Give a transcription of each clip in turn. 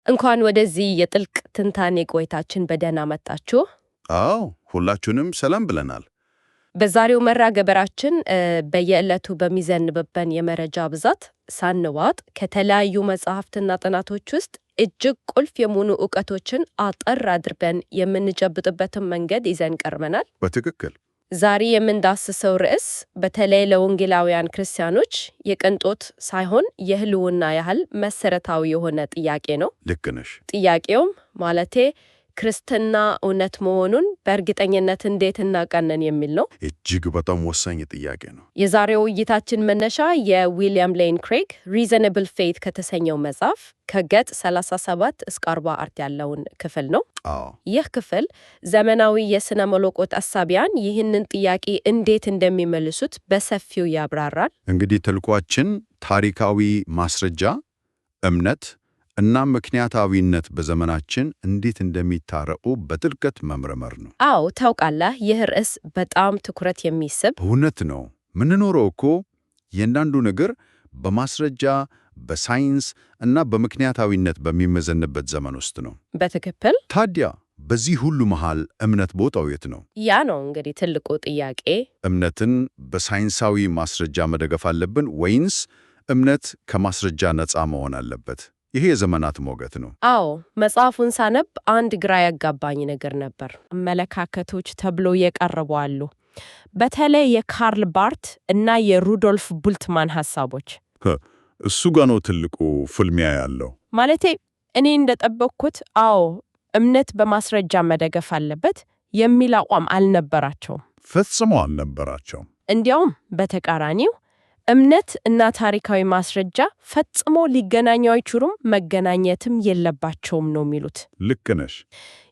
እንኳን ወደዚህ የጥልቅ ትንታኔ ቆይታችን በደህና መጣችሁ። አዎ፣ ሁላችሁንም ሰላም ብለናል። በዛሬው መርሃ ግብራችን በየዕለቱ በሚዘንብበን የመረጃ ብዛት ሳንዋጥ ከተለያዩ መጽሐፍትና ጥናቶች ውስጥ እጅግ ቁልፍ የሆኑ ዕውቀቶችን አጠር አድርገን የምንጨብጥበትን መንገድ ይዘን ቀርበናል። በትክክል። ዛሬ የምንዳስሰው ርዕስ በተለይ ለወንጌላውያን ክርስቲያኖች የቅንጦት ሳይሆን የህልውና ያህል መሰረታዊ የሆነ ጥያቄ ነው። ልክ ነሽ። ጥያቄውም ማለቴ ክርስትና እውነት መሆኑን በእርግጠኝነት እንዴት እናውቃለን የሚል ነው። እጅግ በጣም ወሳኝ ጥያቄ ነው። የዛሬው ውይይታችን መነሻ የዊሊያም ሌን ክሬግ ሪዘነብል ፌት ከተሰኘው መጽሐፍ ከገጽ 37 እስከ 44 ያለውን ክፍል ነው። ይህ ክፍል ዘመናዊ የሥነ መለኮት አሳቢያን ይህንን ጥያቄ እንዴት እንደሚመልሱት በሰፊው ያብራራል። እንግዲህ ተልኳችን ታሪካዊ ማስረጃ፣ እምነት እና ምክንያታዊነት በዘመናችን እንዴት እንደሚታረቁ በጥልቀት መመርመር ነው። አዎ፣ ታውቃለህ፣ ይህ ርዕስ በጣም ትኩረት የሚስብ እውነት ነው። ምንኖረው እኮ የእያንዳንዱ ነገር በማስረጃ በሳይንስ እና በምክንያታዊነት በሚመዘንበት ዘመን ውስጥ ነው። በትክክል። ታዲያ በዚህ ሁሉ መሃል እምነት ቦታው የት ነው? ያ ነው እንግዲህ ትልቁ ጥያቄ። እምነትን በሳይንሳዊ ማስረጃ መደገፍ አለብን ወይንስ እምነት ከማስረጃ ነፃ መሆን አለበት? ይሄ የዘመናት ሞገት ነው። አዎ፣ መጽሐፉን ሳነብ አንድ ግራ ያጋባኝ ነገር ነበር። አመለካከቶች ተብሎ የቀረቡ አሉ። በተለይ የካርል ባርት እና የሩዶልፍ ቡልትማን ሐሳቦች። እሱ ጋ ነው ትልቁ ፍልሚያ ያለው። ማለቴ እኔ እንደጠበቅኩት አዎ እምነት በማስረጃ መደገፍ አለበት የሚል አቋም አልነበራቸውም። ፈጽሞ አልነበራቸውም። እንዲያውም በተቃራኒው እምነት እና ታሪካዊ ማስረጃ ፈጽሞ ሊገናኙ አይችሉም፣ መገናኘትም የለባቸውም ነው የሚሉት። ልክ ነሽ።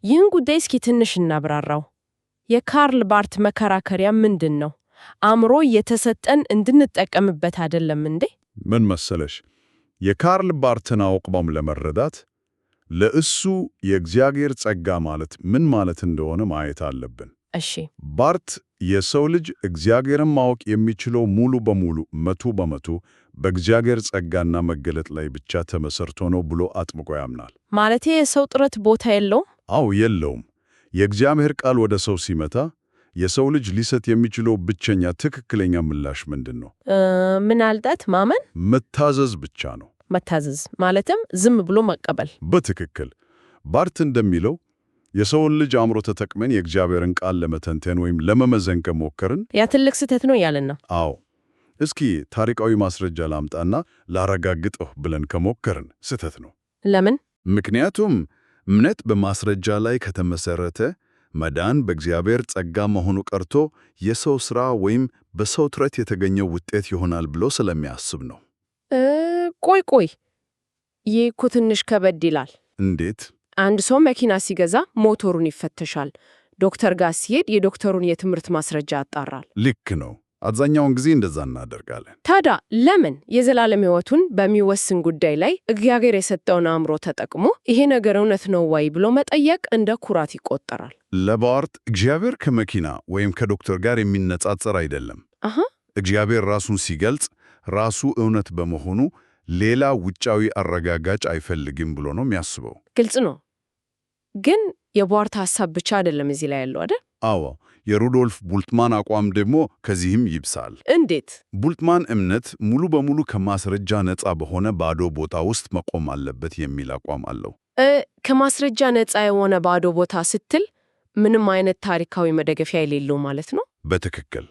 ይህን ጉዳይ እስኪ ትንሽ እናብራራው። የካርል ባርት መከራከሪያ ምንድን ነው? አእምሮ የተሰጠን እንድንጠቀምበት አይደለም እንዴ? ምን መሰለሽ፣ የካርል ባርትን አቋም ለመረዳት ለእሱ የእግዚአብሔር ጸጋ ማለት ምን ማለት እንደሆነ ማየት አለብን። እሺ፣ ባርት የሰው ልጅ እግዚአብሔርን ማወቅ የሚችለው ሙሉ በሙሉ 100% በእግዚአብሔር ጸጋና መገለጥ ላይ ብቻ ተመሰርቶ ነው ብሎ አጥብቆ ያምናል። ማለቴ የሰው ጥረት ቦታ የለውም? አዎ፣ የለውም። የእግዚአብሔር ቃል ወደ ሰው ሲመታ የሰው ልጅ ሊሰጥ የሚችለው ብቸኛ ትክክለኛ ምላሽ ምንድን ነው? ምናልባት ማመን፣ መታዘዝ ብቻ ነው። መታዘዝ ማለትም ዝም ብሎ መቀበል። በትክክል። ባርት እንደሚለው የሰውን ልጅ አእምሮ ተጠቅመን የእግዚአብሔርን ቃል ለመተንተን ወይም ለመመዘን ከሞከርን ያ ትልቅ ስህተት ነው ያለን ነው። አዎ፣ እስኪ ታሪካዊ ማስረጃ ላምጣና ላረጋግጠው ብለን ከሞከርን ስህተት ነው። ለምን? ምክንያቱም እምነት በማስረጃ ላይ ከተመሰረተ መዳን በእግዚአብሔር ጸጋ መሆኑ ቀርቶ የሰው ሥራ ወይም በሰው ጥረት የተገኘው ውጤት ይሆናል ብሎ ስለሚያስብ ነው። ቆይ፣ ይህ እኮ ትንሽ ከበድ ይላል። እንዴት? አንድ ሰው መኪና ሲገዛ ሞተሩን ይፈተሻል። ዶክተር ጋር ሲሄድ የዶክተሩን የትምህርት ማስረጃ ያጣራል። ልክ ነው። አብዛኛውን ጊዜ እንደዛ እናደርጋለን። ታዲያ ለምን የዘላለም ሕይወቱን በሚወስን ጉዳይ ላይ እግዚአብሔር የሰጠውን አእምሮ ተጠቅሞ ይሄ ነገር እውነት ነው ወይ ብሎ መጠየቅ እንደ ኩራት ይቆጠራል? ለባርት እግዚአብሔር ከመኪና ወይም ከዶክተር ጋር የሚነጻጸር አይደለም። እግዚአብሔር ራሱን ሲገልጽ ራሱ እውነት በመሆኑ ሌላ ውጫዊ አረጋጋጭ አይፈልግም ብሎ ነው የሚያስበው። ግልጽ ነው። ግን የባርት ሐሳብ ብቻ አይደለም እዚህ ላይ ያለው አይደል? አዎ፣ የሩዶልፍ ቡልትማን አቋም ደግሞ ከዚህም ይብሳል። እንዴት? ቡልትማን እምነት ሙሉ በሙሉ ከማስረጃ ነፃ በሆነ ባዶ ቦታ ውስጥ መቆም አለበት የሚል አቋም አለው። ከማስረጃ ነፃ የሆነ ባዶ ቦታ ስትል ምንም አይነት ታሪካዊ መደገፊያ የሌለው ማለት ነው? በትክክል።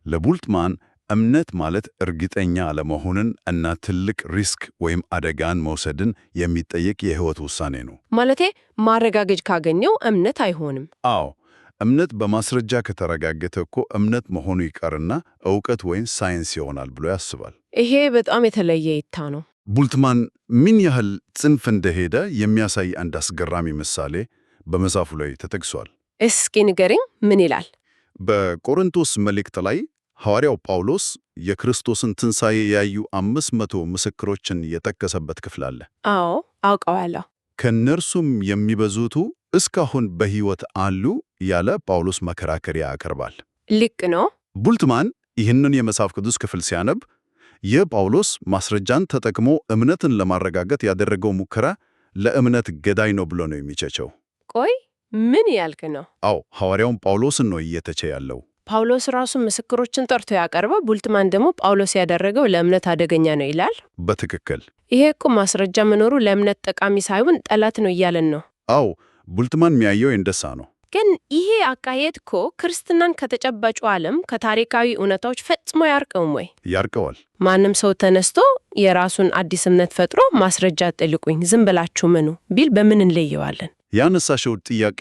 ለቡልትማን እምነት ማለት እርግጠኛ አለመሆንን እና ትልቅ ሪስክ ወይም አደጋን መውሰድን የሚጠይቅ የሕይወት ውሳኔ ነው። ማለቴ ማረጋገጫ ካገኘው እምነት አይሆንም። አዎ፣ እምነት በማስረጃ ከተረጋገጠ እኮ እምነት መሆኑ ይቀርና ዕውቀት ወይም ሳይንስ ይሆናል ብሎ ያስባል። ይሄ በጣም የተለየ እይታ ነው። ቡልትማን ምን ያህል ጽንፍ እንደሄደ የሚያሳይ አንድ አስገራሚ ምሳሌ በመጽሐፉ ላይ ተጠቅሷል። እስኪ ንገሪኝ፣ ምን ይላል? በቆሮንቶስ መልእክት ላይ ሐዋርያው ጳውሎስ የክርስቶስን ትንሣኤ ያዩ 500 ምስክሮችን የጠቀሰበት ክፍል አለ። አዎ፣ አውቀዋለሁ። ከእነርሱም የሚበዙቱ እስካሁን በሕይወት አሉ ያለ ጳውሎስ መከራከሪያ ያቀርባል። ልክ ነው። ቡልትማን ይህንን የመጽሐፍ ቅዱስ ክፍል ሲያነብ የጳውሎስ ማስረጃን ተጠቅሞ እምነትን ለማረጋገጥ ያደረገው ሙከራ ለእምነት ገዳይ ነው ብሎ ነው የሚቸቸው። ቆይ ምን ያልክ ነው? አዎ ሐዋርያውን ጳውሎስን ነው እየተቸ ያለው። ጳውሎስ ራሱ ምስክሮችን ጠርቶ ያቀርበው፣ ቡልትማን ደግሞ ጳውሎስ ያደረገው ለእምነት አደገኛ ነው ይላል። በትክክል። ይሄ እኮ ማስረጃ መኖሩ ለእምነት ጠቃሚ ሳይሆን ጠላት ነው እያለን ነው። አዎ ቡልትማን የሚያየው እንደሳ ነው። ግን ይሄ አካሄድ እኮ ክርስትናን ከተጨባጩ ዓለም ከታሪካዊ እውነታዎች ፈጽሞ ያርቀውም ወይ? ያርቀዋል። ማንም ሰው ተነስቶ የራሱን አዲስ እምነት ፈጥሮ ማስረጃ ጠይቁኝ ዝም ብላችሁ ምኑ ቢል በምን እንለየዋለን? ያነሳሽው ጥያቄ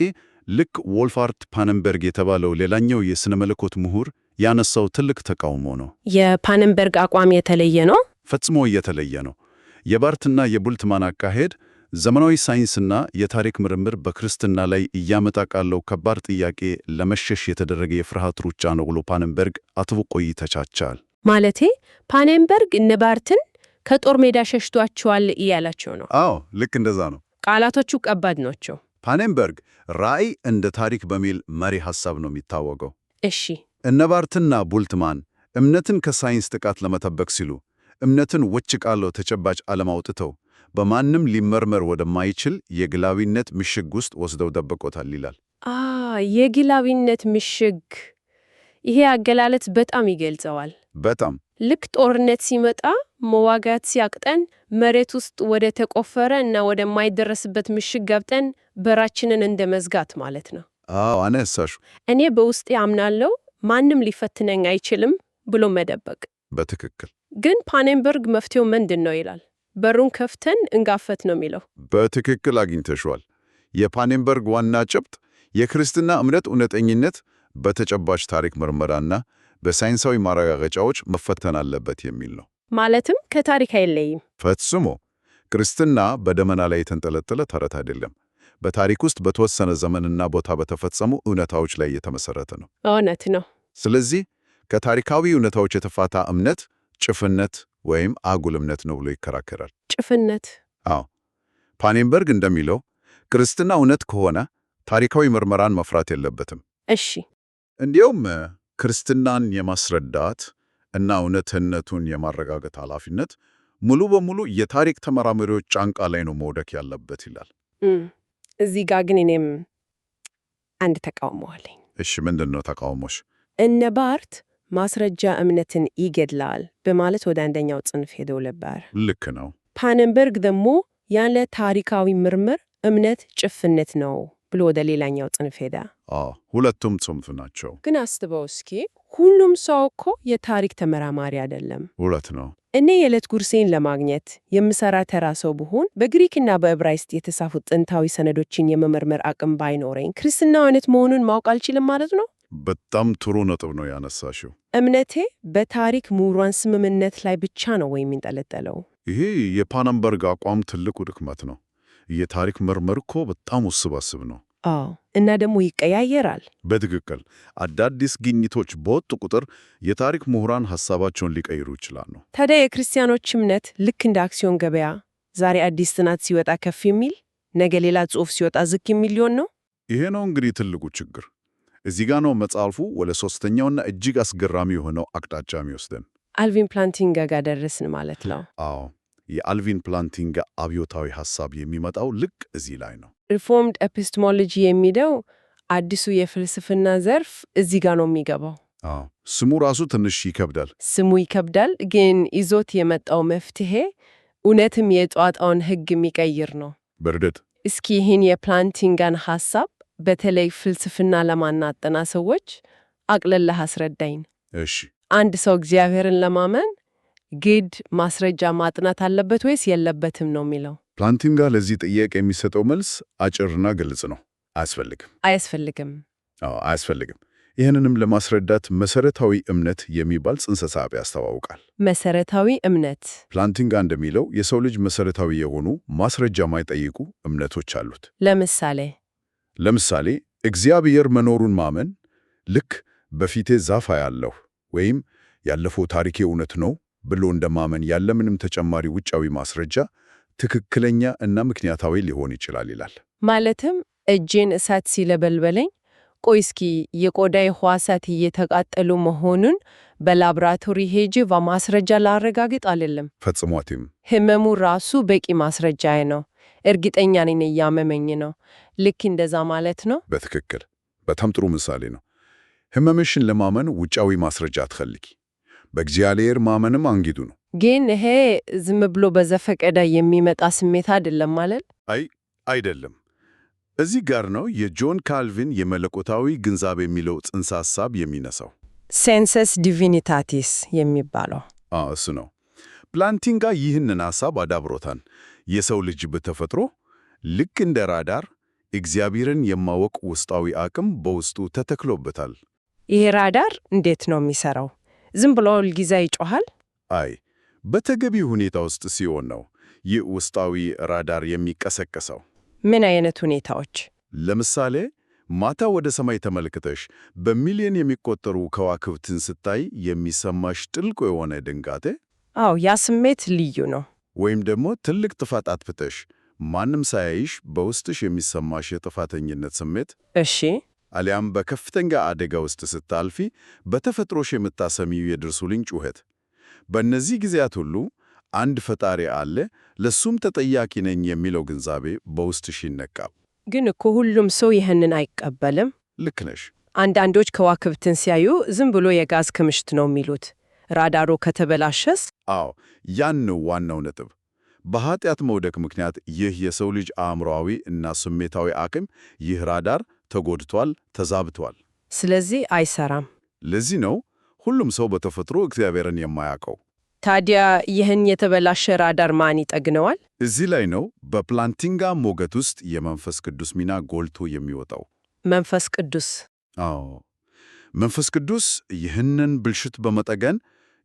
ልክ ዎልፍሃርት ፓነንበርግ የተባለው ሌላኛው የሥነ መለኮት ምሁር ያነሳው ትልቅ ተቃውሞ ነው። የፓነንበርግ አቋም የተለየ ነው? ፈጽሞ የተለየ ነው። የባርትና የቡልትማን አካሄድ ዘመናዊ ሳይንስና የታሪክ ምርምር በክርስትና ላይ እያመጣ ካለው ከባድ ጥያቄ ለመሸሽ የተደረገ የፍርሃት ሩጫ ነው ብሎ ፓነንበርግ አጥብቆ ይተቻቻል። ማለቴ ፓነንበርግ እነ ባርትን ከጦር ሜዳ ሸሽቷቸዋል እያላቸው ነው? አዎ ልክ እንደዛ ነው። ቃላቶቹ ከባድ ናቸው። ፓነንበርግ ራዕይ እንደ ታሪክ በሚል መሪ ሐሳብ ነው የሚታወቀው። እሺ፣ እነ ባርትና ቡልትማን እምነትን ከሳይንስ ጥቃት ለመጠበቅ ሲሉ እምነትን ውጭ ካለው ተጨባጭ ዓለም አውጥተው በማንም ሊመርመር ወደማይችል የግላዊነት ምሽግ ውስጥ ወስደው ደብቆታል ይላል። የግላዊነት ምሽግ፣ ይሄ አገላለጽ በጣም ይገልጸዋል። በጣም ልክ ጦርነት ሲመጣ መዋጋት ሲያቅጠን መሬት ውስጥ ወደ ተቆፈረ እና ወደማይደረስበት ምሽግ ገብተን በራችንን እንደ መዝጋት ማለት ነው። አዎ አነሳሹ። እኔ በውስጤ አምናለሁ ማንም ሊፈትነኝ አይችልም ብሎ መደበቅ። በትክክል። ግን ፓነንበርግ መፍትሄው ምንድን ነው ይላል? በሩን ከፍተን እንጋፈት ነው የሚለው። በትክክል አግኝተሽዋል። የፓነንበርግ ዋና ጭብጥ የክርስትና እምነት እውነተኝነት በተጨባጭ ታሪክ ምርመራና በሳይንሳዊ ማረጋገጫዎች መፈተን አለበት የሚል ነው። ማለትም ከታሪክ አይለይም። ፈጽሞ። ክርስትና በደመና ላይ የተንጠለጠለ ተረት አይደለም። በታሪክ ውስጥ በተወሰነ ዘመንና ቦታ በተፈጸሙ እውነታዎች ላይ የተመሰረተ ነው። እውነት ነው። ስለዚህ ከታሪካዊ እውነታዎች የተፋታ እምነት ጭፍነት ወይም አጉል እምነት ነው ብሎ ይከራከራል። ጭፍነት? አዎ። ፓነንበርግ እንደሚለው ክርስትና እውነት ከሆነ ታሪካዊ ምርመራን መፍራት የለበትም። እሺ። እንዲያውም ክርስትናን የማስረዳት እና እውነትነቱን የማረጋገጥ ኃላፊነት ሙሉ በሙሉ የታሪክ ተመራማሪዎች ጫንቃ ላይ ነው መውደቅ ያለበት ይላል። እዚህ ጋር ግን እኔም አንድ ተቃውሞ አለኝ። እሺ፣ ምንድን ነው ተቃውሞሽ? እነ ባርት ማስረጃ እምነትን ይገድላል በማለት ወደ አንደኛው ጽንፍ ሄደው ነበር። ልክ ነው። ፓነንበርግ ደግሞ ያለ ታሪካዊ ምርምር እምነት ጭፍነት ነው ብሎ ወደ ሌላኛው ጽንፍ ሄደ። ሁለቱም ጽንፍ ናቸው። ግን አስበው እስኪ፣ ሁሉም ሰው እኮ የታሪክ ተመራማሪ አይደለም። ሁለት ነው። እኔ የዕለት ጉርሴን ለማግኘት የምሰራ ተራ ሰው ብሆን በግሪክና በዕብራይስጥ የተጻፉት ጥንታዊ ሰነዶችን የመመርመር አቅም ባይኖረኝ ክርስትና እውነት መሆኑን ማወቅ አልችልም ማለት ነው? በጣም ጥሩ ነጥብ ነው ያነሳሽው። እምነቴ በታሪክ ምሁራን ስምምነት ላይ ብቻ ነው ወይ የሚንጠለጠለው? ይሄ የፓነንበርግ አቋም ትልቁ ድክመት ነው። የታሪክ ምርምር እኮ በጣም ውስብስብ ነው። እና ደግሞ ይቀያየራል። በትክክል። አዳዲስ ግኝቶች በወጡ ቁጥር የታሪክ ምሁራን ሐሳባቸውን ሊቀይሩ ይችላሉ። ታዲያ የክርስቲያኖች እምነት ልክ እንደ አክሲዮን ገበያ ዛሬ አዲስ ጥናት ሲወጣ ከፍ የሚል ነገ ሌላ ጽሑፍ ሲወጣ ዝቅ የሚል ሊሆን ነው? ይሄ ነው እንግዲህ ትልቁ ችግር። እዚህ ጋ ነው መጽሐፉ ወደ ሦስተኛውና እጅግ አስገራሚ የሆነው አቅጣጫ የሚወስደን። አልቪን ፕላንቲንጋ ጋር ደረስን ማለት ነው። አዎ፣ የአልቪን ፕላንቲንጋ አብዮታዊ ሐሳብ የሚመጣው ልክ እዚህ ላይ ነው። ሪፎርምድ ኤፒስቴሞሎጂ የሚለው አዲሱ የፍልስፍና ዘርፍ እዚህ ጋር ነው የሚገባው። ስሙ ራሱ ትንሽ ይከብዳል። ስሙ ይከብዳል፣ ግን ይዞት የመጣው መፍትሄ እውነትም የጨዋታውን ሕግ የሚቀይር ነው። በርግጥ እስኪ ይህን የፕላንቲንጋን ሐሳብ በተለይ ፍልስፍና ለማናጠና ሰዎች አቅልለህ አስረዳኝ። እሺ፣ አንድ ሰው እግዚአብሔርን ለማመን ግድ ማስረጃ ማጥናት አለበት ወይስ የለበትም ነው የሚለው? ፕላንቲንጋ ለዚህ ጥያቄ የሚሰጠው መልስ አጭርና ግልጽ ነው። አያስፈልግም። አያስፈልግም። ይህንንም ለማስረዳት መሰረታዊ እምነት የሚባል ጽንሰ ሐሳብ ያስተዋውቃል። መሰረታዊ እምነት? ፕላንቲንጋ እንደሚለው የሰው ልጅ መሰረታዊ የሆኑ ማስረጃ የማይጠይቁ እምነቶች አሉት። ለምሳሌ እግዚአብሔር መኖሩን ማመን፣ ልክ በፊቴ ዛፍ አያለሁ ወይም ያለፈው ታሪኬ እውነት ነው ብሎ እንደማመን ያለምንም ተጨማሪ ውጫዊ ማስረጃ ትክክለኛ እና ምክንያታዊ ሊሆን ይችላል ይላል። ማለትም እጄን እሳት ሲለበልበለኝ ቆይ እስኪ የቆዳዬ ሕዋሳት እየተቃጠሉ መሆኑን በላብራቶሪ ሄጄ በማስረጃ ላረጋግጥ አይደለም። ፈጽሟትም ህመሙ ራሱ በቂ ማስረጃ ነው። እርግጠኛ ነኝ እያመመኝ ነው። ልክ እንደዛ ማለት ነው? በትክክል። በጣም ጥሩ ምሳሌ ነው። ህመምሽን ለማመን ውጫዊ ማስረጃ አትፈልጊ። በእግዚአብሔር ማመንም አንጊዱ ነው። ግን ይሄ ዝም ብሎ በዘፈቀደ የሚመጣ ስሜት አይደለም ማለት? አይደለም። እዚህ ጋር ነው የጆን ካልቪን የመለኮታዊ ግንዛቤ የሚለው ጽንሰ ሐሳብ የሚነሳው። ሴንሰስ ዲቪኒታቲስ የሚባለው እሱ ነው። ፕላንቲንጋ ይህንን ሐሳብ አዳብሮታል። የሰው ልጅ በተፈጥሮ ልክ እንደ ራዳር እግዚአብሔርን የማወቅ ውስጣዊ አቅም በውስጡ ተተክሎበታል። ይሄ ራዳር እንዴት ነው የሚሰራው? ዝም ብሎ ሁልጊዜ ይጮሃል? በተገቢ ሁኔታ ውስጥ ሲሆን ነው ይህ ውስጣዊ ራዳር የሚቀሰቀሰው። ምን አይነት ሁኔታዎች? ለምሳሌ ማታ ወደ ሰማይ ተመልክተሽ በሚሊዮን የሚቆጠሩ ከዋክብትን ስታይ የሚሰማሽ ጥልቅ የሆነ ድንጋጤ፣ ያ ስሜት ልዩ ነው። ወይም ደግሞ ትልቅ ጥፋት አጥፍተሽ ማንም ሳያይሽ በውስጥሽ የሚሰማሽ የጥፋተኝነት ስሜት፣ እሺ። አሊያም በከፍተኛ አደጋ ውስጥ ስታልፊ በተፈጥሮሽ የምታሰሚው የድረሱልኝ ጩኸት። በእነዚህ ጊዜያት ሁሉ አንድ ፈጣሪ አለ፣ ለሱም ተጠያቂ ነኝ የሚለው ግንዛቤ በውስጥሽ ይነቃል። ግን እኮ ሁሉም ሰው ይህንን አይቀበልም። ልክ ነሽ። አንዳንዶች ከዋክብትን ሲያዩ ዝም ብሎ የጋዝ ክምሽት ነው የሚሉት። ራዳሩ ከተበላሸስ? ያን ነው ዋናው ነጥብ። በኃጢአት መውደቅ ምክንያት ይህ የሰው ልጅ አእምሮአዊ እና ስሜታዊ አቅም፣ ይህ ራዳር ተጎድቷል፣ ተዛብቷል። ስለዚህ አይሰራም። ለዚህ ነው ሁሉም ሰው በተፈጥሮ እግዚአብሔርን የማያውቀው። ታዲያ ይህን የተበላሸ ራዳር ማን ይጠግነዋል? እዚህ ላይ ነው በፕላንቲንጋ ሞገድ ውስጥ የመንፈስ ቅዱስ ሚና ጎልቶ የሚወጣው። መንፈስ ቅዱስ? መንፈስ ቅዱስ ይህንን ብልሽት በመጠገን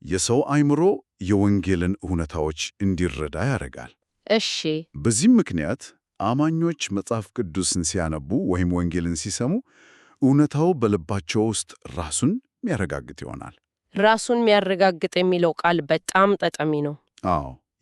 የሰው አእምሮ የወንጌልን እውነታዎች እንዲረዳ ያደርጋል። እሺ። በዚህም ምክንያት አማኞች መጽሐፍ ቅዱስን ሲያነቡ ወይም ወንጌልን ሲሰሙ እውነታው በልባቸው ውስጥ ራሱን የሚያረጋግጥ ይሆናል። ራሱን የሚያረጋግጥ የሚለው ቃል በጣም ጠቃሚ ነው።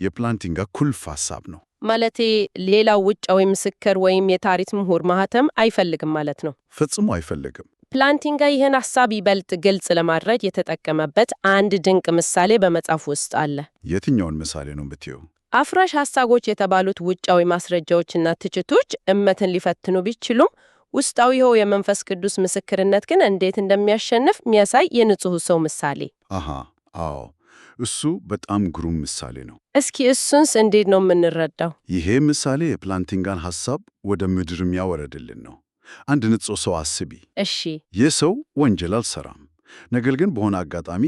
የፕላንቲንጋ ቁልፍ ሐሳብ ነው። ማለቴ ሌላው ውጫዊ ምስክር ወይም የታሪክ ምሁር ማህተም አይፈልግም ማለት ነው? ፈጽሞ አይፈልግም። ፕላንቲንጋ ይህን ሐሳብ ይበልጥ ግልጽ ለማድረግ የተጠቀመበት አንድ ድንቅ ምሳሌ በመጽሐፍ ውስጥ አለ። የትኛውን ምሳሌ ነው ብትይው? አፍራሽ ሐሳቦች የተባሉት ውጫዊ ማስረጃዎችና ትችቶች እምነትን ሊፈትኑ ቢችሉም ውስጣዊው የመንፈስ ቅዱስ ምስክርነት ግን እንዴት እንደሚያሸንፍ የሚያሳይ የንጹሕ ሰው ምሳሌ። እሱ በጣም ግሩም ምሳሌ ነው። እስኪ እሱንስ እንዴት ነው የምንረዳው? ይሄ ምሳሌ የፕላንቲንጋን ሐሳብ ወደ ምድር የሚያወርድልን ነው። አንድ ንጹሕ ሰው አስቢ። እሺ። ይህ ሰው ወንጀል አልሰራም። ነገር ግን በሆነ አጋጣሚ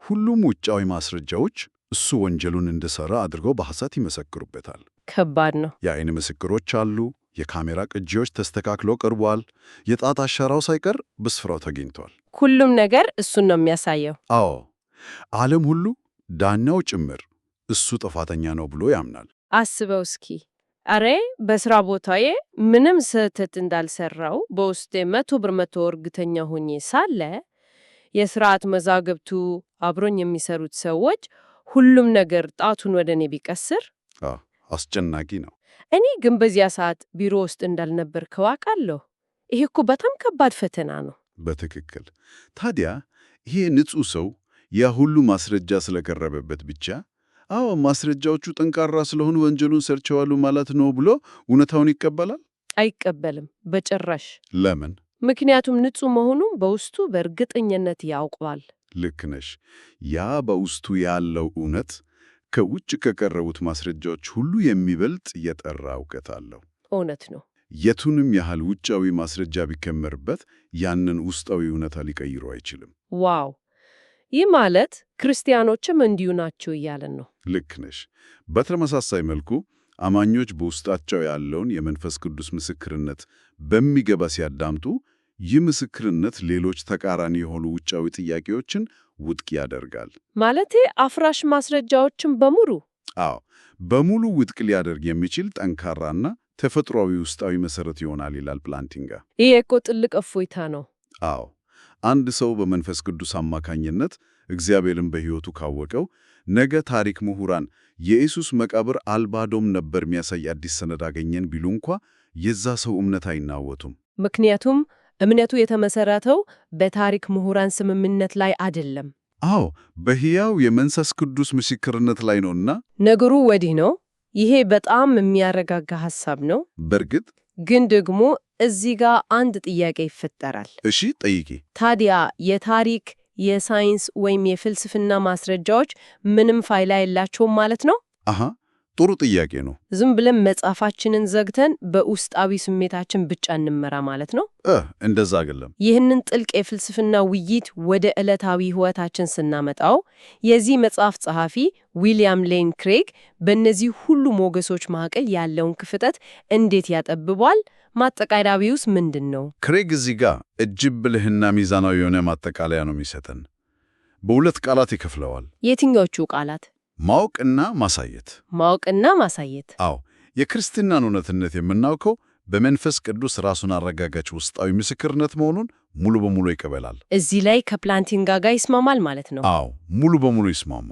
ሁሉም ውጫዊ ማስረጃዎች እሱ ወንጀሉን እንደሰራ አድርገው በሐሰት ይመሰክሩበታል። ከባድ ነው። የዓይን ምስክሮች አሉ። የካሜራ ቅጂዎች ተስተካክለው ቀርቧል። የጣት አሻራው ሳይቀር በስፍራው ተገኝቷል። ሁሉም ነገር እሱን ነው የሚያሳየው። ዓለም ሁሉ ዳኛው ጭምር እሱ ጥፋተኛ ነው ብሎ ያምናል። አስበው እስኪ። በስራ ቦታዬ ምንም ስህተት እንዳልሰራው በውስጤ 100% እርግጠኛ ሆኜ ሳለ የስርዓት መዛግብቱ፣ አብሮኝ የሚሰሩት ሰዎች፣ ሁሉም ነገር ጣቱን ወደ እኔ ቢቀስር አስጨናቂ ነው። እኔ ግን በዚያ ሰዓት ቢሮ ውስጥ እንዳልነበር አውቃለሁ። ይሄ እኮ በጣም ከባድ ፈተና ነው። በትክክል። ታዲያ ይሄ ንጹሕ ሰው ያ ሁሉ ማስረጃ ስለቀረበበት ብቻ ማስረጃዎቹ ጠንካራ ስለሆኑ ወንጀሉን ሰርቸዋሉ ማለት ነው ብሎ እውነታውን ይቀበላል? አይቀበልም በጭራሽ። ለምን? ምክንያቱም ንጹሕ መሆኑን በውስጡ በእርግጠኝነት ያውቀዋል። ልክ ነሽ። ያ በውስጡ ያለው እውነት ከውጭ ከቀረቡት ማስረጃዎች ሁሉ የሚበልጥ የጠራ እውቀት አለው። እውነት ነው። የቱንም ያህል ውጫዊ ማስረጃ ቢከመርበት ያንን ውስጣዊ እውነታ ሊቀይሩ አይችልም። ዋው! ይህ ማለት ክርስቲያኖችም እንዲሁ ናቸው እያለን ነው። ልክ ነሽ። በተመሳሳይ መልኩ አማኞች በውስጣቸው ያለውን የመንፈስ ቅዱስ ምስክርነት በሚገባ ሲያዳምጡ ይህ ምስክርነት ሌሎች ተቃራኒ የሆኑ ውጫዊ ጥያቄዎችን ውድቅ ያደርጋል። ማለቴ አፍራሽ ማስረጃዎችን በሙሉ ውድቅ ሊያደርግ የሚችል ጠንካራና ተፈጥሯዊ ውስጣዊ መሰረት ይሆናል ይላል ፕላንቲንጋ። ይህ እኮ ትልቅ እፎይታ ነው። አንድ ሰው በመንፈስ ቅዱስ አማካኝነት እግዚአብሔርን በሕይወቱ ካወቀው ነገ ታሪክ ምሁራን የኢየሱስ መቃብር አልባዶም ነበር የሚያሳይ አዲስ ሰነድ አገኘን ቢሉ እንኳ የዛ ሰው እምነት አይናወጡም። ምክንያቱም እምነቱ የተመሰረተው በታሪክ ምሁራን ስምምነት ላይ አይደለም። በሕያው የመንፈስ ቅዱስ ምስክርነት ላይ ነውና። ነገሩ ወዲህ ነው። ይሄ በጣም የሚያረጋጋ ሐሳብ ነው። በእርግጥ ግን ደግሞ እዚህ ጋር አንድ ጥያቄ ይፈጠራል። እሺ፣ ጠይቂ። ታዲያ የታሪክ የሳይንስ ወይም የፍልስፍና ማስረጃዎች ምንም ፋይዳ የላቸውም ማለት ነው? አሃ፣ ጥሩ ጥያቄ ነው። ዝም ብለን መጽሐፋችንን ዘግተን በውስጣዊ ስሜታችን ብቻ እንመራ ማለት ነው? እንደዛ አይደለም። ይህንን ጥልቅ የፍልስፍና ውይይት ወደ ዕለታዊ ሕይወታችን ስናመጣው የዚህ መጽሐፍ ጸሐፊ ዊሊያም ሌን ክሬግ በእነዚህ ሁሉ ሞገሶች መካከል ያለውን ክፍተት እንዴት ያጠብቧል? ማጠቃለያዊውስ ምንድን ነው? ክሬግ እዚህ ጋር እጅግ ብልህና ሚዛናዊ የሆነ ማጠቃለያ ነው የሚሰጠን። በሁለት ቃላት ይከፍለዋል። የትኞቹ ቃላት? ማወቅና ማሳየት። ማወቅና ማሳየት። አዎ፣ የክርስትናን እውነትነት የምናውቀው በመንፈስ ቅዱስ ራሱን አረጋጋች ውስጣዊ ምስክርነት መሆኑን ሙሉ በሙሉ ይቀበላል። እዚህ ላይ ከፕላንቲንጋ ጋር ይስማማል ማለት ነው? አዎ፣ ሙሉ በሙሉ ይስማማ።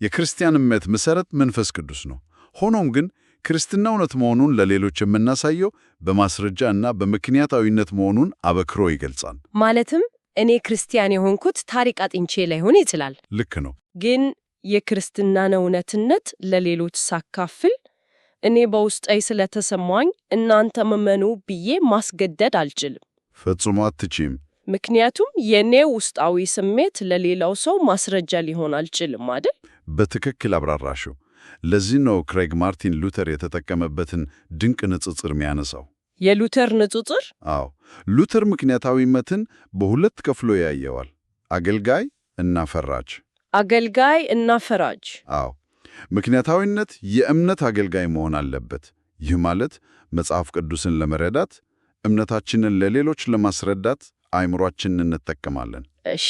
የክርስቲያን እምነት መሠረት መንፈስ ቅዱስ ነው። ሆኖም ግን ክርስትና እውነት መሆኑን ለሌሎች የምናሳየው በማስረጃ እና በምክንያታዊነት መሆኑን አበክሮ ይገልጻል። ማለትም እኔ ክርስቲያን የሆንኩት ታሪክ አጥንቼ ላይሆን ይችላል። ልክ ነው። ግን የክርስትናን እውነትነት ለሌሎች ሳካፍል እኔ በውስጤ ስለተሰማኝ እናንተ መመኑ ብዬ ማስገደድ አልችልም። ፈጽሞ አትችይም። ምክንያቱም የኔ ውስጣዊ ስሜት ለሌላው ሰው ማስረጃ ሊሆን አልችልም አይደል? በትክክል አብራራሽው። ለዚህ ነው ክሬግ ማርቲን ሉተር የተጠቀመበትን ድንቅ ንጽጽር የሚያነሳው። የሉተር ንጽጽር? አዎ፣ ሉተር ምክንያታዊነትን በሁለት ከፍሎ ያየዋል፣ አገልጋይ እና ፈራጅ። አገልጋይ እና ፈራጅ። አዎ፣ ምክንያታዊነት የእምነት አገልጋይ መሆን አለበት። ይህ ማለት መጽሐፍ ቅዱስን ለመረዳት፣ እምነታችንን ለሌሎች ለማስረዳት አእምሯችንን እንጠቀማለን። እሺ።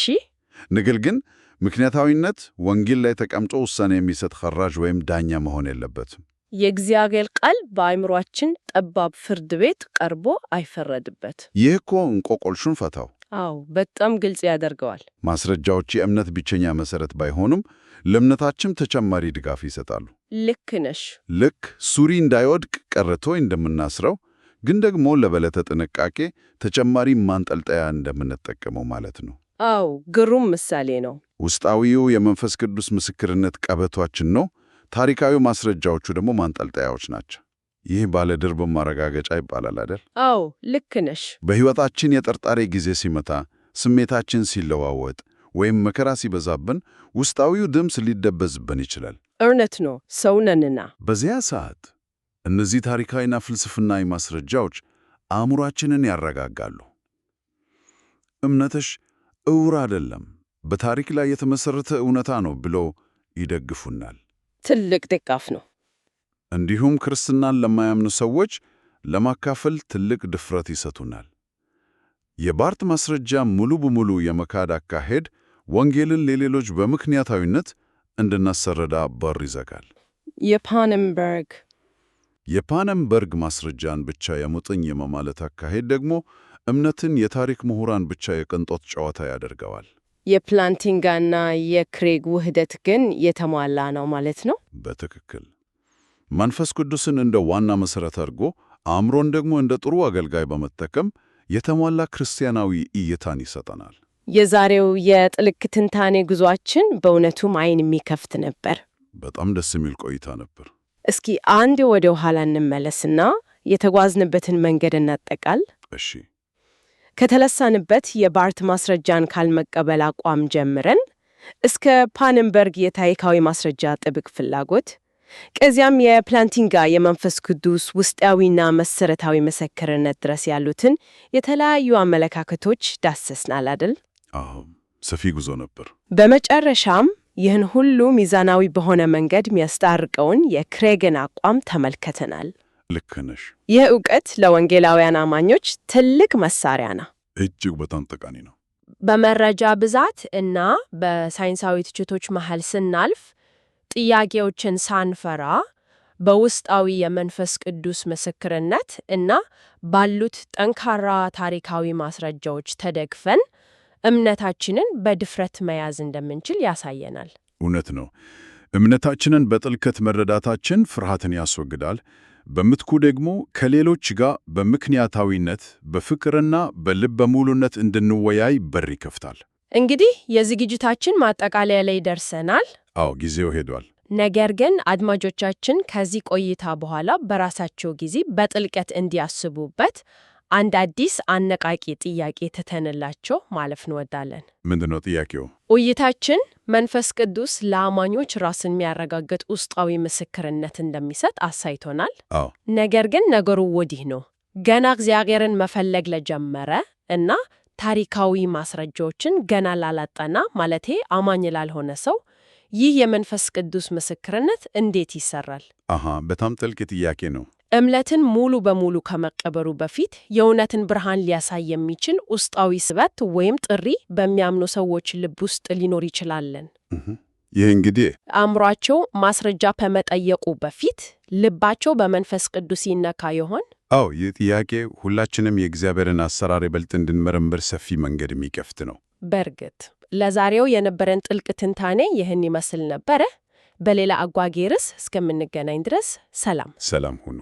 ነገር ግን ምክንያታዊነት ወንጌል ላይ ተቀምጦ ውሳኔ የሚሰጥ ፈራጅ ወይም ዳኛ መሆን የለበትም። የእግዚአብሔር ቃል በአእምሯችን ጠባብ ፍርድ ቤት ቀርቦ አይፈረድበት። ይህ እኮ እንቆቅልሹን ፈታው። አዎ፣ በጣም ግልጽ ያደርገዋል። ማስረጃዎች የእምነት ብቸኛ መሰረት ባይሆኑም ለእምነታችን ተጨማሪ ድጋፍ ይሰጣሉ። ልክ ነሽ። ልክ ሱሪ እንዳይወድቅ ቀረቶ እንደምናስረው፣ ግን ደግሞ ለበለጠ ጥንቃቄ ተጨማሪ ማንጠልጠያ እንደምንጠቀመው ማለት ነው። አዎ፣ ግሩም ምሳሌ ነው። ውስጣዊው የመንፈስ ቅዱስ ምስክርነት ቀበቷችን ነው። ታሪካዊ ማስረጃዎቹ ደግሞ ማንጠልጠያዎች ናቸው። ይህ ባለ ድርብ ማረጋገጫ ይባላል አይደል? አዎ፣ ልክ ነሽ። በሕይወታችን የጥርጣሬ ጊዜ ሲመታ፣ ስሜታችን ሲለዋወጥ ወይም መከራ ሲበዛብን ውስጣዊው ድምፅ ሊደበዝብን ይችላል። እውነት ነው፣ ሰው ነንና። በዚያ ሰዓት እነዚህ ታሪካዊና ፍልስፍናዊ ማስረጃዎች አእምሯችንን ያረጋጋሉ። እምነትሽ እውር አይደለም፣ በታሪክ ላይ የተመሠረተ እውነታ ነው ብሎ ይደግፉናል። ትልቅ ድጋፍ ነው። እንዲሁም ክርስትናን ለማያምኑ ሰዎች ለማካፈል ትልቅ ድፍረት ይሰጡናል። የባርት ማስረጃ ሙሉ በሙሉ የመካድ አካሄድ ወንጌልን ለሌሎች በምክንያታዊነት እንድናሰረዳ በር ይዘጋል። የፓነምበርግ ማስረጃን ብቻ የሙጥኝ የመማለት አካሄድ ደግሞ እምነትን የታሪክ ምሁራን ብቻ የቅንጦት ጨዋታ ያደርገዋል። የፕላንቲንጋና የክሬግ ውህደት ግን የተሟላ ነው ማለት ነው። በትክክል መንፈስ ቅዱስን እንደ ዋና መሠረት አድርጎ አእምሮን ደግሞ እንደ ጥሩ አገልጋይ በመጠቀም የተሟላ ክርስቲያናዊ እይታን ይሰጠናል። የዛሬው የጥልቅ ትንታኔ ጉዟችን በእውነቱም ዓይን የሚከፍት ነበር። በጣም ደስ የሚል ቆይታ ነበር። እስኪ አንድ ወደ ኋላ እንመለስና የተጓዝንበትን መንገድ እናጠቃል። እሺ። ከተነሳንበት የባርት ማስረጃን ካልመቀበል አቋም ጀምረን እስከ ፓነምበርግ የታሪካዊ ማስረጃ ጥብቅ ፍላጎት፣ ከዚያም የፕላንቲንጋ የመንፈስ ቅዱስ ውስጣዊና መሰረታዊ ምስክርነት ድረስ ያሉትን የተለያዩ አመለካከቶች ዳሰስናል አይደል? አዎ፣ ሰፊ ጉዞ ነበር። በመጨረሻም ይህን ሁሉ ሚዛናዊ በሆነ መንገድ የሚያስታርቀውን የክሬግን አቋም ተመልክተናል። ልክ ነሽ። ይህ ዕውቀት ለወንጌላውያን አማኞች ትልቅ መሳሪያ ነው። እጅግ በጣም ጠቃሚ ነው። በመረጃ ብዛት እና በሳይንሳዊ ትችቶች መሃል ስናልፍ ጥያቄዎችን ሳንፈራ በውስጣዊ የመንፈስ ቅዱስ ምስክርነት እና ባሉት ጠንካራ ታሪካዊ ማስረጃዎች ተደግፈን እምነታችንን በድፍረት መያዝ እንደምንችል ያሳየናል። እውነት ነው። እምነታችንን በጥልቀት መረዳታችን ፍርሃትን ያስወግዳል። በምትኩ ደግሞ ከሌሎች ጋር በምክንያታዊነት በፍቅርና በልበ ሙሉነት እንድንወያይ በር ይከፍታል። እንግዲህ የዝግጅታችን ማጠቃለያ ላይ ደርሰናል። አዎ፣ ጊዜው ሄዷል። ነገር ግን አድማጮቻችን ከዚህ ቆይታ በኋላ በራሳቸው ጊዜ በጥልቀት እንዲያስቡበት አንድ አዲስ አነቃቂ ጥያቄ ትተንላቸው ማለፍ እንወዳለን። ምንድነው ጥያቄው? ውይይታችን መንፈስ ቅዱስ ለአማኞች ራስን የሚያረጋግጥ ውስጣዊ ምስክርነት እንደሚሰጥ አሳይቶናል። አዎ። ነገር ግን ነገሩ ወዲህ ነው። ገና እግዚአብሔርን መፈለግ ለጀመረ እና ታሪካዊ ማስረጃዎችን ገና ላላጠና ማለቴ አማኝ ላልሆነ ሰው ይህ የመንፈስ ቅዱስ ምስክርነት እንዴት ይሰራል? በጣም ጥልቅ ጥያቄ ነው። እምነትን ሙሉ በሙሉ ከመቀበሩ በፊት የእውነትን ብርሃን ሊያሳይ የሚችል ውስጣዊ ስበት ወይም ጥሪ በሚያምኑ ሰዎች ልብ ውስጥ ሊኖር ይችላልን? ይህ እንግዲህ አእምሯቸው ማስረጃ ከመጠየቁ በፊት ልባቸው በመንፈስ ቅዱስ ይነካ ይሆን? አዎ፣ ይህ ጥያቄ ሁላችንም የእግዚአብሔርን አሰራር ይበልጥ እንድንመረምር ሰፊ መንገድ የሚከፍት ነው። በእርግጥ ለዛሬው የነበረን ጥልቅ ትንታኔ ይህን ይመስል ነበረ። በሌላ አጓጊ ርዕስ እስከምንገናኝ ድረስ ሰላም ሰላም ሁኑ።